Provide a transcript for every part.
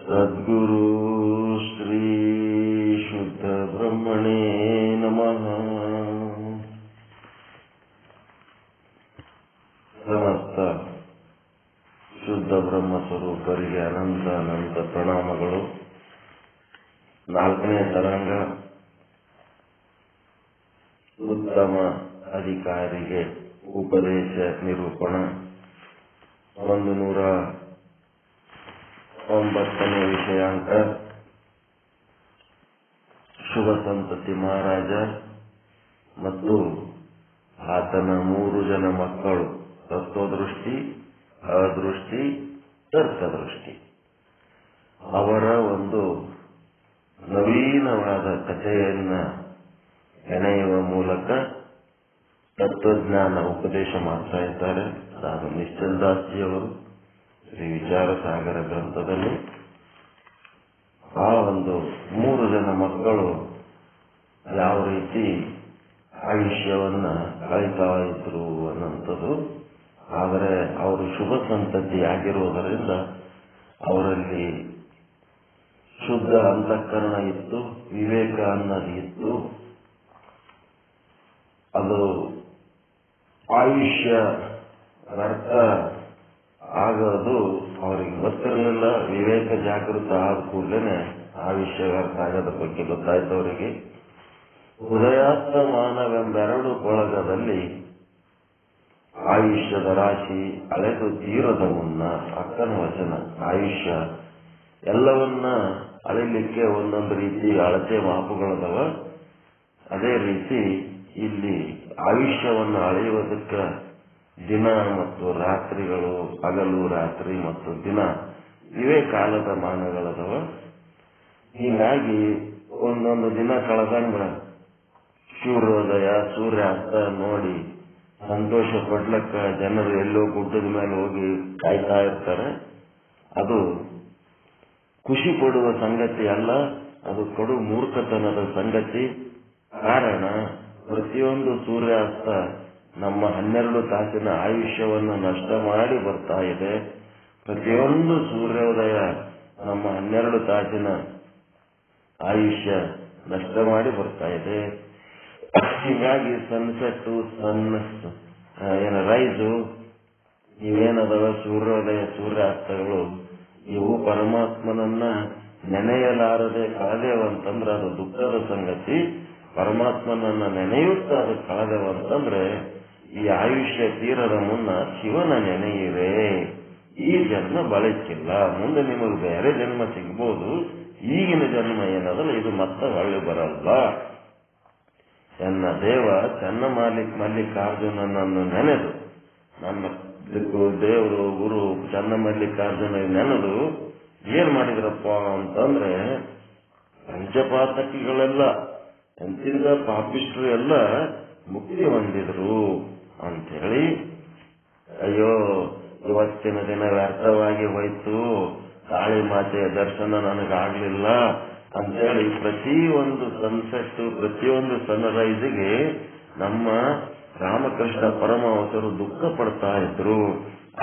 ಸದ್ಗುರು ಶ್ರೀ ಶುದ್ಧ ಬ್ರಹ್ಮಣೇ ನಮಃ. ಸಮಸ್ತ ಶುದ್ಧ ಬ್ರಹ್ಮ ಸ್ವರೂಪರಿಗೆ ಅನಂತ ಅನಂತ ಪ್ರಣಾಮಗಳು. 4ನೇ ತರಂಗ ಉತ್ತಮ ಅಧಿಕಾರಿಗೆ ಉಪದೇಶ ನಿರೂಪಣ 109ನೇ ವಿಷಯಾಂಕ. ಶುಭ ಸಂತತಿ ಮಹಾರಾಜ ಮತ್ತು ಆತನ 3 ಜನ ಮಕ್ಕಳು, ತತ್ವದೃಷ್ಟಿ, ಅದೃಷ್ಟಿ, ತರ್ಕದೃಷ್ಟಿ, ಅವರ ಒಂದು ನವೀನವಾದ ಕಥೆಯನ್ನ ಹೆಣೆಯುವ ಮೂಲಕ ತತ್ವಜ್ಞಾನ ಉಪದೇಶ ಮಾಡ್ತಾ ಇದ್ದಾರೆ. ನಾನು ನಿಶ್ಚಲ್ ದಾಸ್ಜಿಯವರು ಶ್ರೀ ವಿಚಾರ ಸಾಗರ ಗ್ರಂಥದಲ್ಲಿ ಆ ಒಂದು 3 ಜನ ಮಕ್ಕಳು ಯಾವ ರೀತಿ ಆಯುಷ್ಯವನ್ನ ಕಳೀತಾ ಇದ್ರು ಅನ್ನೋಂಥದ್ದು. ಆದರೆ ಅವರು ಶುಭ ಸಂತತಿ ಆಗಿರುವುದರಿಂದ ಅವರಲ್ಲಿ ಶುದ್ಧ ಅಂತಃಕರಣ ಇತ್ತು, ವಿವೇಕ ಅನ್ನೋದು ಇತ್ತು. ಅದು ಆಯುಷ್ಯ ವ್ಯರ್ಥ ಆಗೋದು ಅವರಿಗೆ ಗೊತ್ತಿರಲಿಲ್ಲ. ವಿವೇಕ ಜಾಗೃತ ಆದ ಕೂಡಲೇ ಆಯುಷ್ಯ ವ್ಯರ್ಥ ಆಗೋದ್ರ ಬಗ್ಗೆ ಗೊತ್ತಾಯ್ತು ಅವರಿಗೆ. ಉದಯಾಸ್ತಮಾನವೆಂಬೆರಡು ಕೊಳಗದಲ್ಲಿ ಆಯುಷ್ಯದ ರಾಶಿ ಅಳೆದು ತೀರದ ಮುನ್ನ, ಅಕ್ಕನ ವಚನ. ಆಯುಷ್ಯ ಎಲ್ಲವನ್ನ ಅಳಿಲಿಕ್ಕೆ ಒಂದೊಂದು ರೀತಿ ಅಳತೆ ಮಾಪುಗಳದವ. ಅದೇ ರೀತಿ ಇಲ್ಲಿ ಆಯುಷ್ಯವನ್ನು ಅಳೆಯುವುದಕ್ಕೆ ದಿನ ಮತ್ತು ರಾತ್ರಿಗಳು, ಹಗಲು ರಾತ್ರಿ ಮತ್ತು ದಿನ ಇವೇ ಕಾಲದ ಮಾನಗಳದವ. ಹೀಗಾಗಿ ಒಂದೊಂದು ದಿನ ಕಳೆದಂಗ ಸೂರ್ಯೋದಯ ಸೂರ್ಯಾಸ್ತ ನೋಡಿ ಸಂತೋಷ ಪಡ್ಲಕ್ಕ ಜನರು ಎಲ್ಲೋ ಗುಡ್ಡದ ಮೇಲೆ ಹೋಗಿ ಕಾಯ್ತಾ ಇರ್ತಾರೆ. ಅದು ಖುಷಿ ಪಡುವ ಸಂಗತಿ ಅಲ್ಲ, ಅದು ಕಡು ಮೂರ್ಖತನದ ಸಂಗತಿ. ಕಾರಣ, ಪ್ರತಿಯೊಂದು ಸೂರ್ಯಾಸ್ತ ನಮ್ಮ 12 ತಾಸಿನ ಆಯುಷ್ಯವನ್ನು ನಷ್ಟ ಮಾಡಿ ಬರ್ತಾ ಇದೆ. ಪ್ರತಿಯೊಂದು ಸೂರ್ಯೋದಯ ನಮ್ಮ 12 ತಾಸಿನ ಆಯುಷ್ಯ ನಷ್ಟ ಮಾಡಿ ಬರ್ತಾ ಇದೆ. ಹೀಗಾಗಿ ಸನ್ಸೆಟ್ಟು, ರೈಸು, ಇವೇನದವ ಸೂರ್ಯೋದಯ ಸೂರ್ಯಾಸ್ತಗಳು, ಇವು ಪರಮಾತ್ಮನನ್ನ ನೆನೆಯಲಾರದೆ ಕಳೆದೇವಂತಂದ್ರೆ ಅದು ದುಃಖದ ಸಂಗತಿ. ಪರಮಾತ್ಮನನ್ನ ನೆನೆಯುತ್ತಾ ಅದು ಕಳೆದೇವಂತಂದ್ರೆ ಈ ಆಯುಷ್ಯ ತೀರದ ಮುನ್ನ ಶಿವನ ನೆನೆಯಿರೇ. ಈ ಜನ್ಮ ಬಳಕಿಲ್ಲ, ಮುಂದೆ ನಿಮಗೆ ಬೇರೆ ಜನ್ಮ ಸಿಗ್ಬೋದು. ಈಗಿನ ಜನ್ಮ ಏನದಲ್ಲ ಇದು ಮತ್ತೆ ಹೊಳ್ಳಿ ಬರಲ್ಲ. ಎನ್ನ ದೇವ ಮಲ್ಲಿಕಾರ್ಜುನನನ್ನು ನೆನೆದು, ನನ್ನ ದೇವರು ಗುರು ಮಲ್ಲಿಕಾರ್ಜುನ ನೆನೆದು ಏನ್ ಮಾಡಿದ್ರಪ್ಪ ಅಂತಂದ್ರೆ, ಪಂಚಪಾತಕಿಗಳೆಲ್ಲ ಎಂತಿಂದ ಪಾಪಿಷ್ಟ್ರು ಎಲ್ಲ ಮುಕ್ತಿ ಹೊಂದಿದ್ರು ಅಂತೇಳಿ, ಅಯ್ಯೋ ಇವತ್ತಿನ ದಿನ ವ್ಯರ್ಥವಾಗಿ ಹೋಯ್ತು, ಕಾಳಿ ಮಾತೆಯ ದರ್ಶನ ನನಗಾಗ್ಲಿಲ್ಲ ಅಂತೇಳಿ ಪ್ರತಿಯೊಂದು ಸನ್ಸೆಟ್, ಪ್ರತಿಯೊಂದು ಸನ್ರೈಸ್ಗೆ ನಮ್ಮ ರಾಮಕೃಷ್ಣ ಪರಮಹಂಸರು ದುಃಖ ಪಡ್ತಾ ಇದ್ರು.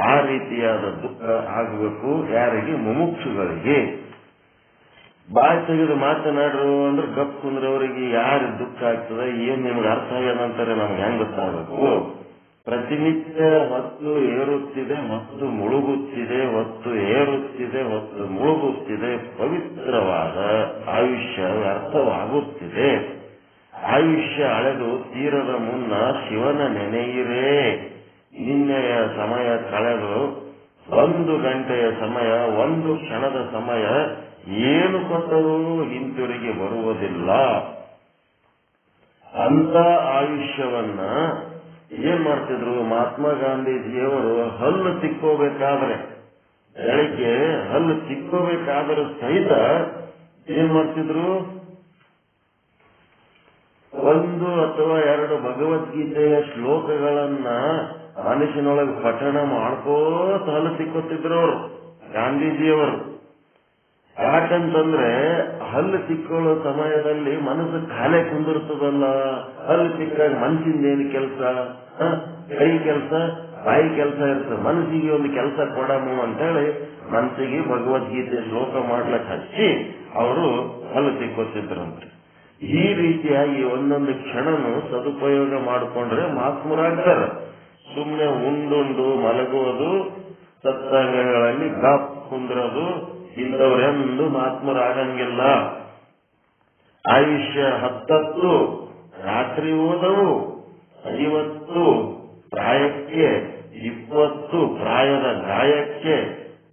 ಆ ರೀತಿಯಾದ ದುಃಖ ಆಗಬೇಕು ಯಾರಿಗೆ? ಮುಮುಕ್ಷುಗಳಿಗೆ. ಬಾಯಿ ತೆಗೆದು ಮಾತನಾಡ್ರು ಅಂದ್ರೆ ಗಪ್ ಕುಂದ್ರವರಿಗೆ ಯಾರು ದುಃಖ ಆಗ್ತದೆ, ಏನ್ ನಿಮ್ಗೆ ಅರ್ಥ ಆಗ್ಯದಂತಾರೆ ನಮ್ಗೆ ಹೆಂಗ್ ಗೊತ್ತಾಗಬೇಕು? ಪ್ರತಿನಿತ್ಯ ಹೊತ್ತು ಏರುತ್ತಿದೆ, ಹೊತ್ತು ಮುಳುಗುತ್ತಿದೆ, ಹೊತ್ತು ಏರುತ್ತಿದೆ, ಹೊತ್ತು ಮುಳುಗುತ್ತಿದೆ. ಪವಿತ್ರವಾದ ಆಯುಷ್ಯ ವ್ಯರ್ಥವಾಗುತ್ತಿದೆ. ಆಯುಷ್ಯ ಅಳೆದು ತೀರದ ಮುನ್ನ ಶಿವನ ನೆನೆಯಿರೇ. ನಿನ್ನೆಯ ಸಮಯ ಕಳೆದು 1 ಗಂಟೆಯ ಸಮಯ, 1 ಕ್ಷಣದ ಸಮಯ ಏನು ಕೊಟ್ಟರೂ ಹಿಂತಿರುಗಿ ಬರುವುದಿಲ್ಲ. ಅಂತ ಆಯುಷ್ಯವನ್ನ ಏನ್ ಮಾಡ್ತಿದ್ರು? ಮಹಾತ್ಮ ಗಾಂಧೀಜಿಯವರು ಹಲ್ಲು ತಿಕ್ಕೋಬೇಕಾದ್ರೆ, ಬೆಳಿಗ್ಗೆ ಹಲ್ಲು ತಿಕ್ಕೋಬೇಕಾದರೂ ಸಹಿತ ಏನ್ ಮಾಡ್ತಿದ್ರು? 1 ಅಥವಾ 2 ಭಗವದ್ಗೀತೆಯ ಶ್ಲೋಕಗಳನ್ನ ಮನಸ್ಸಿನೊಳಗೆ ಪಠಣ ಮಾಡ್ಕೋತ ಹಲ್ಲು ತಿಕ್ಕೋತಿದ್ರು ಅವರು, ಗಾಂಧೀಜಿಯವರು. ಯಾಕಂತಂದ್ರೆ ಹಲ್ಲು ತಿಕ್ಕೊಳ್ಳೋ ಸಮಯದಲ್ಲಿ ಮನಸ್ಸು ಖಾಲಿ ಕುಂದಿರ್ತದಲ್ಲ. ಹಲ್ಲು ತಿಕ್ಕಾಗ ಮನಸ್ಸಿಂದ ಏನು ಕೆಲಸ? ಕೈ ಕೆಲಸ. ಬಾಯಿ ಕೆಲಸ ಇರ್ತದೆ, ಮನಸ್ಸಿಗೆ ಒಂದು ಕೆಲಸ ಕೊಡಮು ಅಂತೇಳಿ ಮನಸ್ಸಿಗೆ ಭಗವದ್ಗೀತೆ ಶ್ಲೋಕ ಮಾಡ್ಲಕ್ಕೆ ಹಚ್ಚಿ ಅವರು ಫಲ ತಿಕ್ಕೋತಿದ್ರಂತೆ. ಈ ರೀತಿಯಾಗಿ ಒಂದೊಂದು ಕ್ಷಣನು ಸದುಪಯೋಗ ಮಾಡಿಕೊಂಡ್ರೆ ಮಹಾತ್ಮರಾಗ್ತಾರ. ಸುಮ್ಮನೆ ಉಂಡುಂಡು ಮಲಗುವುದು, ಸತ್ಸಂಗಗಳಲ್ಲಿ ಗಪ್ ಕುಂದ್ರದು, ಇಂಥವ್ರೆಂದು ಮಹಾತ್ಮರಾಗಂಗಿಲ್ಲ. ಆಯುಷ್ಯ 10 ರಾತ್ರಿ ಓದವು, 50 ಪ್ರಾಯಕ್ಕೆ, 20 ಪ್ರಾಯದ ಗಾಯಕ್ಕೆ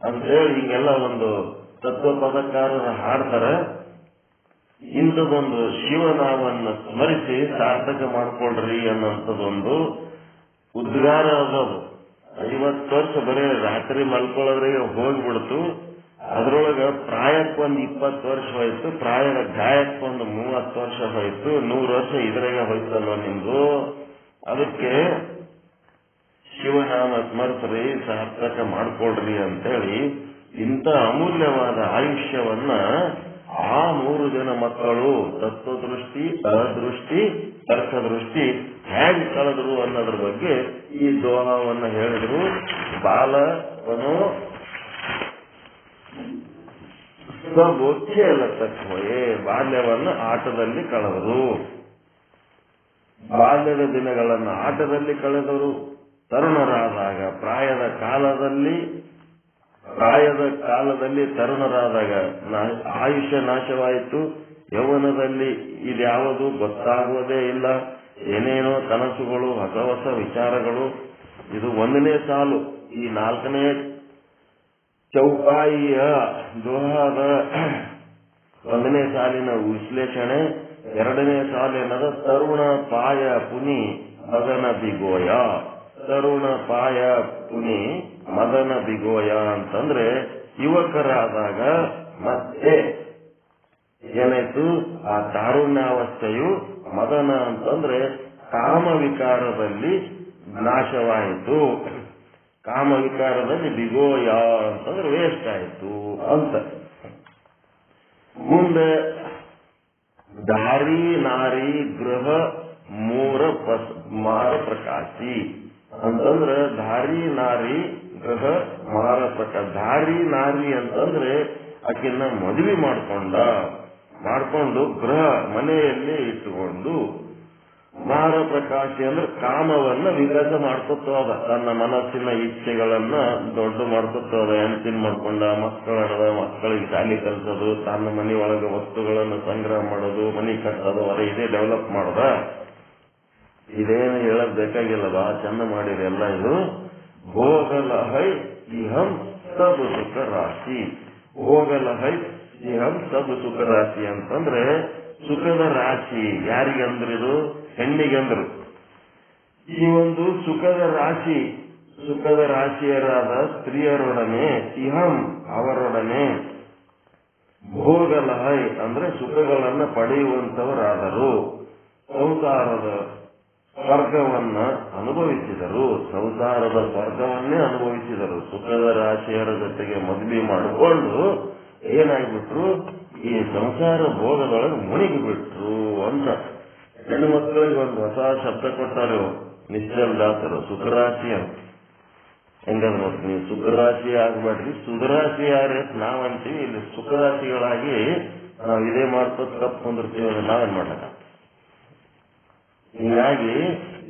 ಅಂತೇಳಿ ಹಿಂಗೆಲ್ಲ ಒಂದು ತತ್ವ ಪದಕಾರರ ಹಾಡ್ತಾರೆ. ಇಂಥದೊಂದು ಶಿವನಾಮವನ್ನು ಸ್ಮರಿಸಿ ಸಾರ್ಥಕ ಮಾಡ್ಕೊಳ್ರಿ ಅನ್ನೋಂಥದ್ದೊಂದು ಉದ್ಗಾರ ಅದದು. 50 ವರ್ಷ ಬರೀ ರಾತ್ರಿ ಮಲ್ಕೊಳ್ಳೋದ್ರಿಗೆ ಹೋಗ್ಬಿಡ್ತು. ಅದ್ರೊಳಗ ಪ್ರಾಯಕ್ಕೊಂದು 20 ವರ್ಷ ಹೋಯ್ತು, ಪ್ರಾಯದ ಗಾಯಕ್ಕೊಂದು 30 ವರ್ಷ ಹೋಯ್ತು, 100 ವರ್ಷ ಇದ್ರಾಗ ಹೋಯ್ತಲ್ವ ನಿಮ್ದು. ಅದಕ್ಕೆ ಶಿವನಾಮ ಸ್ಮರಿಸ್ರಿ, ಸಾರ್ಥಕ ಮಾಡ್ಕೊಳ್ರಿ ಅಂತೇಳಿ ಇಂಥ ಅಮೂಲ್ಯವಾದ ಆಯುಷ್ಯವನ್ನ ಆ 3 ಜನ ಮಕ್ಕಳು ತತ್ವದೃಷ್ಟಿ, ಅದೃಷ್ಟಿ, ತರ್ಕದೃಷ್ಟಿ ಹೇಗೆ ಕಳೆದ್ರು ಅನ್ನೋದ್ರ ಬಗ್ಗೆ ಈ ದೋಹವನ್ನ ಹೇಳಿದ್ರು. ಬಾಲವನು ಸ್ವಬೋಖ್ಯ ತತ್ವಯೇ, ಬಾಲ್ಯವನ್ನು ಆಟದಲ್ಲಿ ಕಳೆದರು. ಬಾಲ್ಯದ ದಿನಗಳನ್ನು ಆಟದಲ್ಲಿ ಕಳೆದರು. ತರುಣರಾದಾಗ ಪ್ರಾಯದ ಕಾಲದಲ್ಲಿ ತರುಣರಾದಾಗ ಆಯುಷ್ಯ ನಾಶವಾಯಿತು. ಯೌವನದಲ್ಲಿ ಇದ್ಯಾವುದು ಗೊತ್ತಾಗುವುದೇ ಇಲ್ಲ. ಏನೇನೋ ಕನಸುಗಳು, ಹೊಸ ಹೊಸ ವಿಚಾರಗಳು. ಇದು 1ನೇ ಸಾಲು. ಈ 4ನೇ ಚೌಪಾಯಿಯ ದೋಹಾದ 1ನೇ ಸಾಲಿನ ವಿಶ್ಲೇಷಣೆ. 2ನೇ ಸಾಲು ಏನದ ತರುಣ ಪಾಯ ಪುನಿ ಮದನ ಬಿಗೋಯ. ತರುಣ ಪಾಯ ಪುನಿ ಮದನ ಬಿಗೋಯ ಅಂತಂದ್ರೆ ಯುವಕರಾದಾಗ ಮತ್ತೆ ಏನಾಯ್ತು, ಆ ತಾರುಣ್ಯಾವಸ್ಥೆಯು ಮದನ ಅಂತಂದ್ರೆ ಕಾಮವಿಕಾರದಲ್ಲಿ ನಾಶವಾಯಿತು. ಕಾಮವಿಕಾರದಲ್ಲಿ ಬಿಗೋಯ ಅಂತಂದ್ರೆ ವೇಸ್ಟ್ ಆಯಿತು ಅಂತ. ಮುಂದೆ ದಾರಿ ನಾರಿ ಗೃಹ ಮೂರ ಮಾರ ಪ್ರಕಾಶಿ ಅಂತಂದ್ರೆ ದಾರಿ ನಾರಿ ಗೃಹ ಮಾರ ಪ್ರಕಾಶ. ದಾರಿ ನಾರಿ ಅಂತಂದ್ರೆ ಆಕೆನ್ನ ಮದುವೆ ಮಾಡ್ಕೊಂಡು ಗೃಹ ಮನೆಯಲ್ಲಿ ಇಟ್ಟುಕೊಂಡು, ಮಾರ ಪ್ರಕಾಶಿ ಅಂದ್ರೆ ಕಾಮವನ್ನ ವಿಕಾಸ ಮಾಡ್ಕೊತೋದ, ತನ್ನ ಮನಸ್ಸಿನ ಇಚ್ಛೆಗಳನ್ನ ದೊಡ್ಡ ಮಾಡ್ಕೊತೋದ. ಹೆಂಡತಿನ ಮಾಡ್ಕೊಂಡ, ಮಕ್ಕಳಿಗೆ ಶಾಲೆ ಕಲಿಸೋದು, ತನ್ನ ಮನೆಯೊಳಗೆ ವಸ್ತುಗಳನ್ನು ಸಂಗ್ರಹ ಮಾಡೋದು, ಮನೆ ಕಟ್ಟೋದು, ಇದೇ ಡೆವಲಪ್ ಮಾಡೋದ. ಇದೇನು ಹೇಳಕ್ ಬೇಕಾಗಿಲ್ಲ, ಬಹಳ ಚಂದ ಮಾಡಿರಿ ಎಲ್ಲ. ಇದು ಭೋಗಲಹೈ ಇಹಂ ಸಬ್ ಸುಖ ರಾಶಿ. ಭೋಗಲಹೈ ಇಹಂ ಸಬ್ ಸುಖ ರಾಶಿ ಅಂತಂದ್ರೆ ಸುಖದ ರಾಶಿ. ಯಾರಿಗಂದ್ರಿದು? ಹೆಣ್ಣಿಗಂದ್ರು. ಈ ಒಂದು ಸುಖದ ರಾಶಿಯರಾದ ಸ್ತ್ರೀಯರೊಡನೆ, ಇಹಂ ಅವರೊಡನೆ, ಭೋಗಲಹೈ ಅಂದ್ರೆ ಸುಖಗಳನ್ನ ಪಡೆಯುವಂತವರಾದರು. ಸಂಸಾರದ ಸ್ವರ್ಗವನ್ನ ಅನುಭವಿಸಿದರು. ಸುಖದ ರಾಶಿಯರ ಜೊತೆಗೆ ಮದುವೆ ಮಾಡಿಕೊಂಡು ಏನಾಗ್ಬಿಟ್ರು, ಈ ಸಂಸಾರ ಭೋಗದೊಳಗೆ ಮುಳುಗಿಬಿಟ್ರು ಅಂತ. ಹೆಣ್ಣು ಮಕ್ಕಳಿಗೆ ಒಂದು ಹೊಸ ಶಬ್ದ ಕೊಟ್ಟಾರೆ ನಿಶ್ಚಲ್ ದಾಸರು, ಸುಖರಾಶಿ ಅಂತ. ಹೆಂಗಂದ್ರೆ ನೋಡಿ, ನೀವು ಸುಖರಾಶಿ ಆಗ್ಬೇಡ್ರಿ, ಸುಧರಾಶಿ ಯಾರೇ ನಾವಂತೀವಿ. ಇಲ್ಲಿ ಸುಖರಾಶಿಗಳಾಗಿ ನಾವು ಇದೇ ಮಾಡ್ಕೋತ ತಪ್ಪು ಹೊಂದಿರ್ತೀವಿ ಅಂದ್ರೆ ನಾವೇನ್ ಮಾಡಲ್ಲ. ಹೀಗಾಗಿ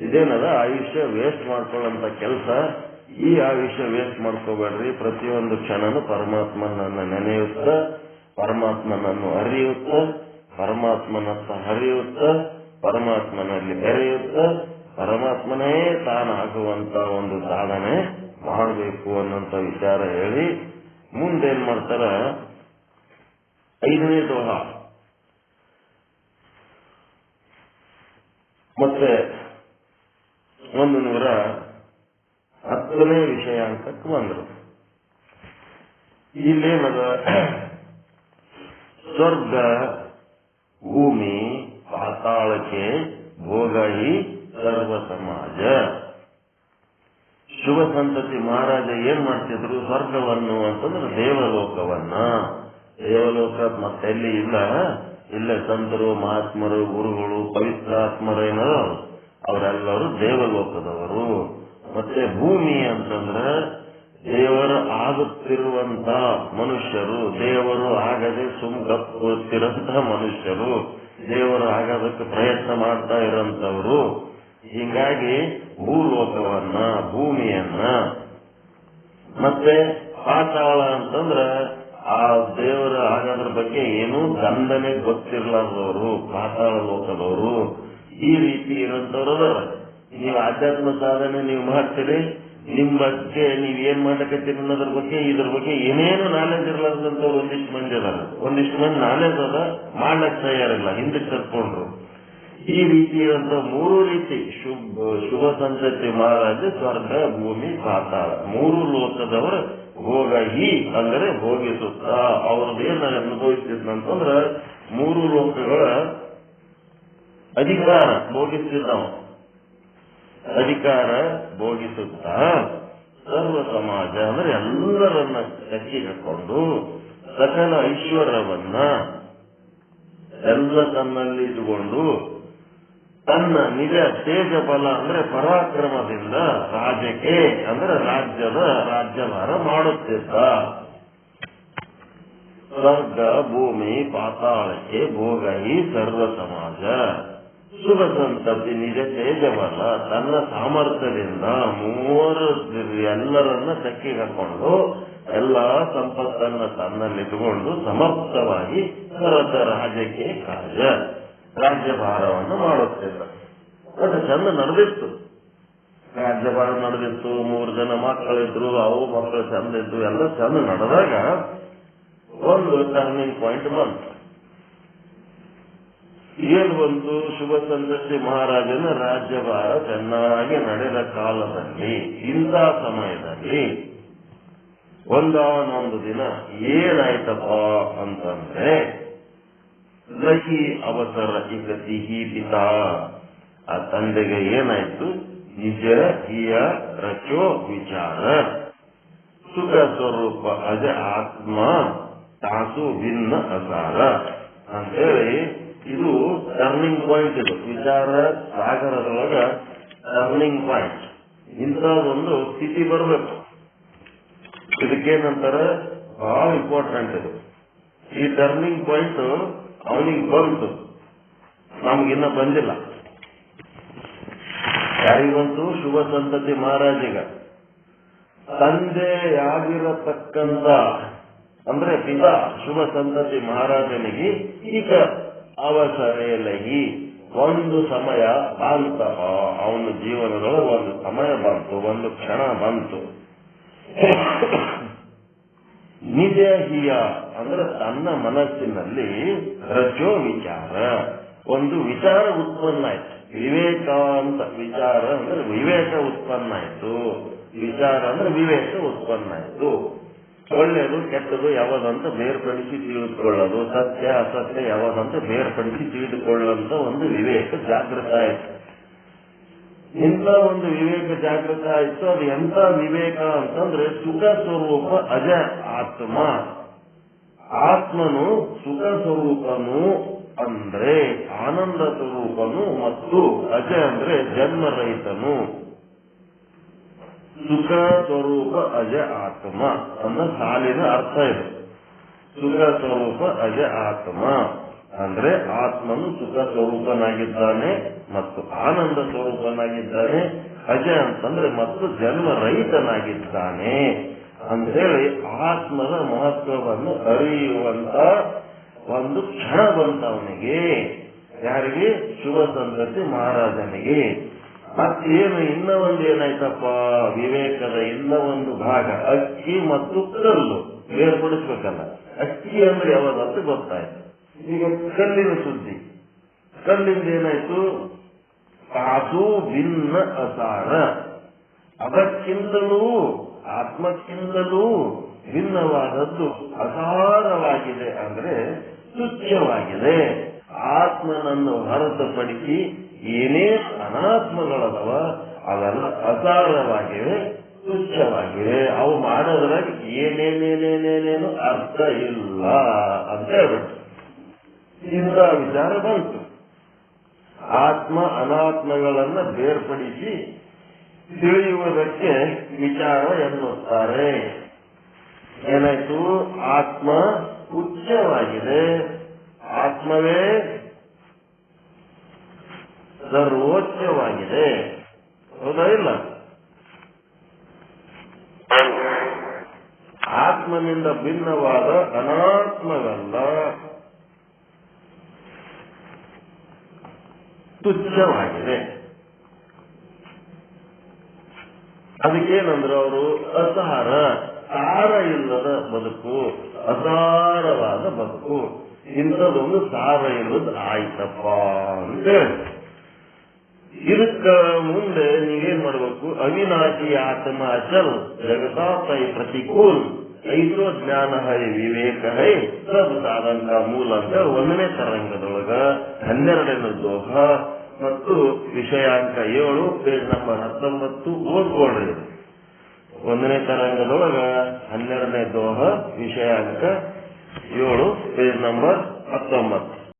ಇದೇನದ ಆಯುಷ್ಯ ವೇಸ್ಟ್ ಮಾಡ್ಕೊಳ್ಳೋಂತ ಕೆಲಸ. ಈ ಆಯುಷ್ಯ ವೇಸ್ಟ್ ಮಾಡ್ಕೋಬೇಡ್ರಿ. ಪ್ರತಿಯೊಂದು ಕ್ಷಣನು ಪರಮಾತ್ಮನನ್ನ ನೆನೆಯುತ್ತ, ಪರಮಾತ್ಮನನ್ನು ಅರಿಯುತ್ತ, ಪರಮಾತ್ಮನತ್ತ ಹರಿಯುತ್ತ, ಪರಮಾತ್ಮನಲ್ಲಿ ಬೆರೆಯುತ್ತ, ಪರಮಾತ್ಮನೇ ತಾನಾಗುವಂತ ಒಂದು ಸಾಧನೆ ಮಾಡಬೇಕು ಅನ್ನೋಂಥ ವಿಚಾರ ಹೇಳಿ ಮುಂದೇನ್ ಮಾಡ್ತಾರ, 5ನೇ ದೋಹ ಮತ್ತೆ 110ನೇ ವಿಷಯ ಅಂತ ಬಂದ್ರು. ಇಲ್ಲೇನದ, ಸ್ವರ್ಗ ಭೂಮಿ ಪಾತಾಳಕ್ಕೆ ಭೋಗಹಿ ಸರ್ವ ಸಮಾಜ. ಶುಭ ಸಂತತಿ ಮಹಾರಾಜ ಏನ್ ಮಾಡ್ತಿದ್ರು, ಸ್ವರ್ಗವನ್ನು ಅಂತಂದ್ರೆ ದೇವಲೋಕವನ್ನ. ದೇವಲೋಕ ಮತ್ತೆಲ್ಲಿ ಇಲ್ಲ, ಇಲ್ಲೇ ಸಂತರು, ಮಹಾತ್ಮರು, ಗುರುಗಳು, ಪವಿತ್ರಾತ್ಮರೇನೋ ಅವರೆಲ್ಲರೂ ದೇವಲೋಕದವರು. ಮತ್ತೆ ಭೂಮಿ ಅಂತಂದ್ರೆ ದೇವರು ಆಗುತ್ತಿರುವಂತ ಮನುಷ್ಯರು, ದೇವರು ಆಗದೆ ಸುಮ್ಗಪ್ಪುತ್ತಿರಂತ ಮನುಷ್ಯರು, ದೇವರು ಆಗೋದಕ್ಕೆ ಪ್ರಯತ್ನ ಮಾಡ್ತಾ ಇರೋಂಥವ್ರು. ಹೀಗಾಗಿ ಭೂಲೋಕವನ್ನ, ಭೂಮಿಯನ್ನ, ಮತ್ತೆ ಪಾತಾಳ ಅಂತಂದ್ರ ಆ ದೇವರ ಆಗೋದ್ರ ಬಗ್ಗೆ ಏನೂ ಗಂಧನೆ ಗೊತ್ತಿರ್ಲಾರ್ದವರು, ಪಾತಾಳ ಲೋಕದವರು. ಈ ರೀತಿ ಇರೋಂಥವ್ರು ನೀವು ಆಧ್ಯಾತ್ಮ ಸಾಧನೆ ನೀವು ಮಾಡ್ತೀರಿ, ನಿಮ್ ಬಗ್ಗೆ ನೀವ್ ಏನ್ ಮಾಡಕತ್ತೀರಿ ಅನ್ನೋದ್ರ ಬಗ್ಗೆ ಇದ್ರ ಬಗ್ಗೆ ಏನೇನು ನಾಲೆಜ್ ಇರ್ಲಾರ್ದಂತ ಒಂದಿಷ್ಟು ಮಂದಿ ಅದಾರ. ಒಂದಿಷ್ಟು ಮಂದಿ ನಾಲೆಜ್ ಅದ, ಮಾಡ್ಲಕ್ ತಯಾರಿಲ್ಲ, ಹಿಂದಕ್ಕೆ ಕರ್ಕೊಂಡ್ರು. ಈ ರೀತಿ ಇರುವಂತ ಮೂರು ರೀತಿ ಶುಭ ಸಂತತಿ ಮಹಾರಾಜ, ಸ್ವರ್ಗ, ಭೂಮಿ, ಪಾತಾಳ, ಮೂರು ಲೋಕದವರ ಭೋಗ ಈ ಅಂದರೆ ಭೋಗಿಸುತ್ತ ಅವ್ರದ್ದೇನ ಅನುಭವಿಸಿದ್ನಂತಂದ್ರ ಮೂರು ಲೋಕಗಳ ಅಧಿಕಾರ ಭೋಗಿಸಿದ್ದವ, ಅಧಿಕಾರ ಭೋಗಿಸುತ್ತ ಸರ್ವ ಸಮಾಜ ಅಂದ್ರೆ ಎಲ್ಲರನ್ನ ಕಟ್ಟಿಕೊಂಡು ಸಕಲ ಐಶ್ವರ್ಯವನ್ನ ಎಲ್ಲ ತನ್ನಲ್ಲಿ ಇಟ್ಟುಕೊಂಡು ತನ್ನ ನಿಜ ತೇಜ ಬಲ ಅಂದ್ರೆ ಪರಾಕ್ರಮದಿಂದ ರಾಜ್ಯಕ್ಕೆ ಅಂದ್ರೆ ರಾಜ್ಯಭಾರ ಮಾಡುತ್ತಿದ್ದ. ಸ್ವರ್ಗ, ಭೂಮಿ, ಪಾತಾಳಕ್ಕೆ ಭೋಗ ಈ ಸರ್ವ ಸಮಾಜ, ಶುಭ ಸಂತತಿ ನಿಜ ತೇಜಬಲ ತನ್ನ ಸಾಮರ್ಥ್ಯದಿಂದ ಮೂವರು ಎಲ್ಲರನ್ನ ತೆಕ್ಕಿಗೆ ಹಾಕೊಂಡು ಎಲ್ಲಾ ಸಂಪತ್ತನ್ನ ತನ್ನಲ್ಲಿಟ್ಟುಕೊಂಡು ಸಮರ್ಥವಾಗಿ ಭರತ ರಾಜ್ಯಕ್ಕೆ ರಾಜ್ಯಭಾರವನ್ನು ಮಾಡುತ್ತಿದ್ದ. ಅದು ಚಂದ ನಡೆದಿತ್ತು, ರಾಜ್ಯಭಾರ ನಡೆದಿತ್ತು. 3 ಜನ ಮಕ್ಕಳಿದ್ರು, ಅವು ಮಕ್ಕಳು ಚಂದ ಇದ್ರು, ಎಲ್ಲ ಚಂದ ನಡೆದಾಗ ಒಂದು ಟರ್ನಿಂಗ್ ಪಾಯಿಂಟ್ ಬಂತು. ಏನ್ ಬಂತು? ಶುಭ ಸಂತತಿ ಮಹಾರಾಜನ ರಾಜ್ಯಭಾರ ಚೆನ್ನಾಗಿ ನಡೆದ ಕಾಲದಲ್ಲಿ, ಇಂಥ ಸಮಯದಲ್ಲಿ ಒಂದಾನೊಂದು ದಿನ ಏನಾಯ್ತಪ್ಪ ಅಂತಂದ್ರೆ, ಲಹಿ ಅವಸರ ಇಗತಿ ಪಿತಾ, ಆ ತಂದೆಗೆ ಏನಾಯ್ತು? ನಿಜ ಹಿಯ ರಚೋ ವಿಚಾರ ಸುಖ ಸ್ವರೂಪ ಅಜ ಆತ್ಮ ತಾಸು ಭಿನ್ನ ಅಸಾರ ಅಂತೇಳಿ ಇದು ಟರ್ನಿಂಗ್ ಪಾಯಿಂಟ್. ಇದು ವಿಚಾರ ಸಾಗರದೊಳಗ ಟರ್ನಿಂಗ್ ಪಾಯಿಂಟ್. ಇಂಥದೊಂದು ಸ್ಥಿತಿ ಬರಬೇಕು. ಇದಕ್ಕೇನಂತಾರ, ಬಹಳ ಇಂಪಾರ್ಟೆಂಟ್ ಇದು. ಈ ಟರ್ನಿಂಗ್ ಪಾಯಿಂಟ್ ಅವನಿಗೆ ಬಂತು, ನಮಗಿನ್ನ ಬಂದಿಲ್ಲ. ಯಾರಿಗಂತೂ ಶುಭ ಸಂತತಿ ಮಹಾರಾಜಿಗ ತಂದೆಯಾಗಿರತಕ್ಕಂತ ಅಂದ್ರೆ ಪಿತಾ ಶುಭ ಸಂತತಿ ಮಹಾರಾಜನಿಗೆ ಈಗ ಅವಸರೇಲಹಿ ಒಂದು ಸಮಯ ಬಂತಪ್ಪ. ಅವನ ಜೀವನದೊಳಗೆ ಒಂದು ಸಮಯ ಬಂತು, ಒಂದು ಕ್ಷಣ ಬಂತು. ನಿಜ ಹಿಯ ಅಂದ್ರೆ ತನ್ನ ಮನಸ್ಸಿನಲ್ಲಿ ರಜೋ ವಿಚಾರ, ಒಂದು ವಿಚಾರ ಉತ್ಪನ್ನ ಆಯ್ತು. ವಿವೇಕ ಅಂತ ವಿಚಾರ ಅಂದ್ರೆ ವಿವೇಕ ಉತ್ಪನ್ನ ಆಯ್ತು. ವಿಚಾರ ಅಂದ್ರೆ ವಿವೇಕ ಉತ್ಪನ್ನ ಆಯ್ತು. ಒಳ್ಳೆಯದು ಕೆಟ್ಟದು ಯಾವದಂತ ಬೇರ್ಪಡಿಸಿ ತಿಳಿದುಕೊಳ್ಳೋದು, ಸತ್ಯ ಅಸತ್ಯ ಯಾವದಂತ ಬೇರ್ಪಡಿಸಿ ತಿಳಿದುಕೊಳ್ಳುವಂತ ಒಂದು ವಿವೇಕ ಜಾಗೃತ ಆಯ್ತು. ಇಂಥ ಒಂದು ವಿವೇಕ ಜಾಗೃತ ಆಯ್ತು. ಅದು ಎಂತ ವಿವೇಕ ಅಂತಂದ್ರೆ ಸುಖ ಸ್ವರೂಪ ಅಜ ಆತ್ಮ. ಆತ್ಮನು ಸುಖ ಸ್ವರೂಪನು ಅಂದ್ರೆ ಆನಂದ ಸ್ವರೂಪನು ಮತ್ತು ಅಜ ಅಂದ್ರೆ ಜನ್ಮರಹಿತನು. ಸುಖ ಸ್ವರೂಪ ಅಜ ಆತ್ಮ ಅನ್ನೋ ಸಾಲಿನ ಅರ್ಥ ಇದೆ. ಸುಖ ಸ್ವರೂಪ ಅಜ ಆತ್ಮ ಅಂದ್ರೆ ಆತ್ಮನು ಸುಖ ಸ್ವರೂಪನಾಗಿದ್ದಾನೆ ಮತ್ತು ಆನಂದ ಸ್ವರೂಪನಾಗಿದ್ದಾನೆ. ಅಜ ಅಂತಂದ್ರೆ ಮತ್ತು ಜನ್ಮರಹಿತನಾಗಿದ್ದಾನೆ ಅಂತೇಳಿ ಆತ್ಮದ ಮಹತ್ವವನ್ನು ಅರಿಯುವಂತ ಒಂದು ಕ್ಷಣ ಬಂತ ಅವನಿಗೆ. ಯಾರಿಗೆ? ಶುಭ ಸಂತತಿ ಮಹಾರಾಜನಿಗೆ. ಮತ್ತೇನು ಇನ್ನ ಒಂದು ಏನಾಯ್ತಪ್ಪ? ವಿವೇಕದ ಇನ್ನ ಒಂದು ಭಾಗ ಅಕ್ಕಿ ಮತ್ತು ಕಲ್ಲು ಬೇರ್ಪಡಿಸ್ಬೇಕಲ್ಲ. ಅಕ್ಕಿ ಅಂದ್ರೆ ಯಾವಾಗಂತ ಗೊತ್ತಾಯ್ತು. ಈಗ ಕಲ್ಲಿನ ಸುದ್ದಿ. ಕಲ್ಲಿಂದ ಏನಾಯ್ತು? ತಾಸು ಭಿನ್ನ ಅಸಾರ, ಅದಕ್ಕಿಂತಲೂ ಆತ್ಮಕ್ಕಿಂತಲೂ ಭಿನ್ನವಾದದ್ದು ಅಸಾರವಾಗಿದೆ ಅಂದ್ರೆ ತುಚ್ಛವಾಗಿದೆ. ಆತ್ಮನನ್ನು ಹೊರತುಪಡಿಸಿ ಏನೇ ಅನಾತ್ಮಗಳದವ ಅವೆಲ್ಲ ಅಸಾರವಾಗಿವೆ, ತುಚ್ಛವಾಗಿವೆ. ಅವು ಮಾಡೋದ್ರಾಗ ಏನೇನೇನೇನೇನೇನು ಅರ್ಥ ಇಲ್ಲ ಅಂತ ಹೇಳ್ಬಿಟ್ಟು ಇಂಥ ವಿಚಾರ ಬಂತು. ಆತ್ಮ ಅನಾತ್ಮಗಳನ್ನ ಬೇರ್ಪಡಿಸಿ ತಿಳಿಯುವುದಕ್ಕೆ ವಿಚಾರ ಎನ್ನುತ್ತಾರೆ. ಏನಾಯ್ತು? ಆತ್ಮ ಉಚ್ಚವಾಗಿದೆ, ಆತ್ಮವೇ ಸರ್ವೋಚ್ಚವಾಗಿದೆ. ಹೌದಾ ಇಲ್ಲ? ಆತ್ಮನಿಂದ ಭಿನ್ನವಾದ ಅನಾತ್ಮವಲ್ಲ, ತುಚ್ಛವಾಗಿದೆ. ಅದಕ್ಕೇನಂದ್ರೆ ಅವರು ಅಸಾರ, ಸಾರ ಇಲ್ಲದ ಬದುಕು, ಅಸಾರವಾದ ಬದುಕು, ಇಂಥದೊಂದು ಸಾರ ಇಲ್ಲದ ಆಯ್ತಪ್ಪ ಅಂತೇಳಿ. ಇದಕ್ಕ ಮುಂದೆ ನೀವೇನ್ ಮಾಡ್ಬೇಕು? ಅವಿನಾಶಿ ಆತ್ಮ ಅಚಲ್ ಜಗತಾತೈ ಪ್ರತಿಕೂಲ್ ಐದೋ ಜ್ಞಾನ ಹೈ ವಿವೇಕ ಹೈ ಸಬ್ ಸಾಧನ ಮೂಲ ಅಂತ 1ನೇ ತರಂಗದೊಳಗ 12ನೇ ದೋಹ ಮತ್ತು ವಿಷಯಾಂಕ 7 ಪೇಜ್ ನಂಬರ್ 19 ಓದ್ಕೊಳ್ರಿ. 1ನೇ ತರಂಗದೊಳಗ 12ನೇ ದೋಹ ವಿಷಯಾಂಕ 7 page number 19.